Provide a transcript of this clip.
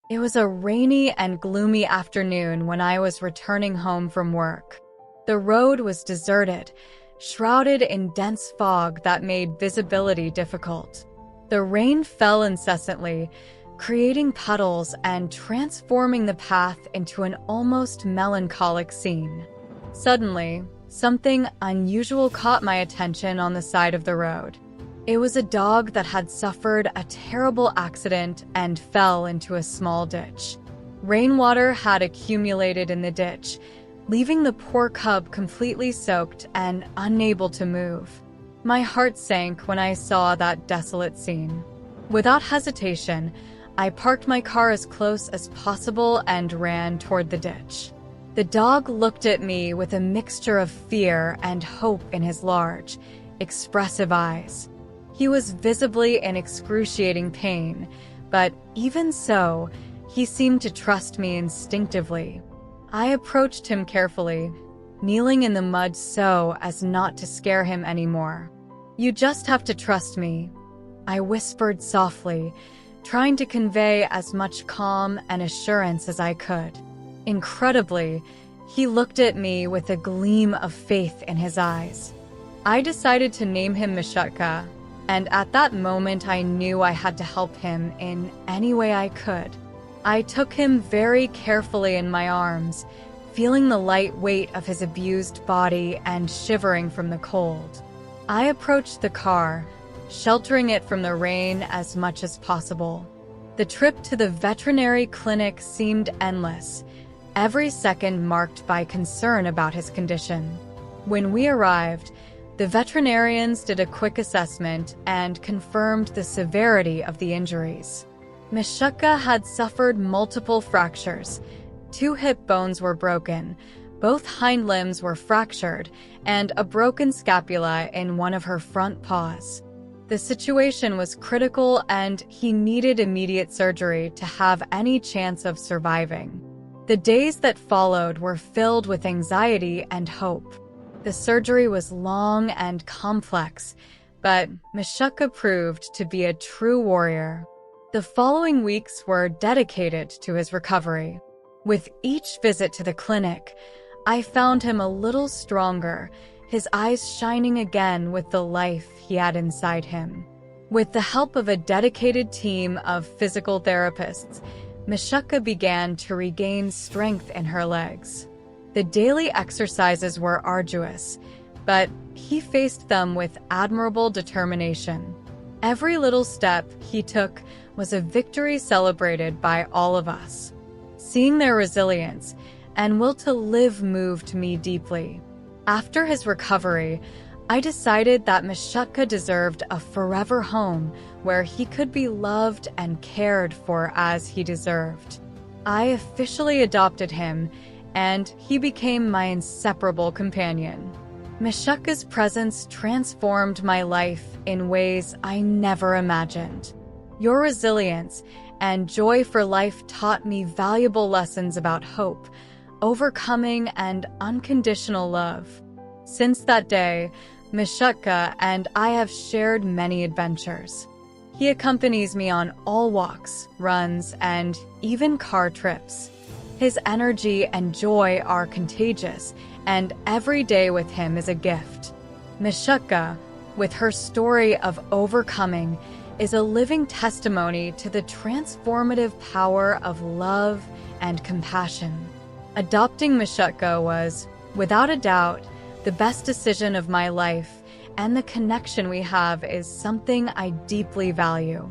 It was a rainy and gloomy afternoon when I was returning home from work. The road was deserted, shrouded in dense fog that made visibility difficult. The rain fell incessantly, creating puddles and transforming the path into an almost melancholic scene. Suddenly, something unusual caught my attention on the side of the road. It was a dog that had suffered a terrible accident and fell into a small ditch. Rainwater had accumulated in the ditch, leaving the poor cub completely soaked and unable to move. My heart sank when I saw that desolate scene. Without hesitation, I parked my car as close as possible and ran toward the ditch. The dog looked at me with a mixture of fear and hope in his large, expressive eyes. He was visibly in excruciating pain, but even so, he seemed to trust me instinctively. I approached him carefully, kneeling in the mud so as not to scare him anymore. "You just have to trust me," I whispered softly, trying to convey as much calm and assurance as I could. Incredibly, he looked at me with a gleam of faith in his eyes. I decided to name him Mishutka, and at that moment I knew I had to help him in any way I could. I took him very carefully in my arms, feeling the light weight of his abused body and shivering from the cold. I approached the car, sheltering it from the rain as much as possible. The trip to the veterinary clinic seemed endless, every second marked by concern about his condition. When we arrived, the veterinarians did a quick assessment and confirmed the severity of the injuries. Mishutka had suffered multiple fractures. 2 hip bones were broken, both hind limbs were fractured, and a broken scapula in one of her front paws. The situation was critical and he needed immediate surgery to have any chance of surviving. The days that followed were filled with anxiety and hope. The surgery was long and complex, but Mishutka proved to be a true warrior. The following weeks were dedicated to his recovery. With each visit to the clinic, I found him a little stronger, his eyes shining again with the life he had inside him. With the help of a dedicated team of physical therapists, Mishutka began to regain strength in her legs. The daily exercises were arduous, but he faced them with admirable determination. Every little step he took was a victory celebrated by all of us. Seeing their resilience and will to live moved me deeply. After his recovery, I decided that Mishutka deserved a forever home where he could be loved and cared for as he deserved. I officially adopted him, and he became my inseparable companion. Mishutka's presence transformed my life in ways I never imagined. Your resilience and joy for life taught me valuable lessons about hope, overcoming, and unconditional love. Since that day, Mishutka and I have shared many adventures. He accompanies me on all walks, runs, and even car trips. His energy and joy are contagious, and every day with him is a gift. Mishutka, with her story of overcoming, is a living testimony to the transformative power of love and compassion. Adopting Mishutka was, without a doubt, the best decision of my life, and the connection we have is something I deeply value.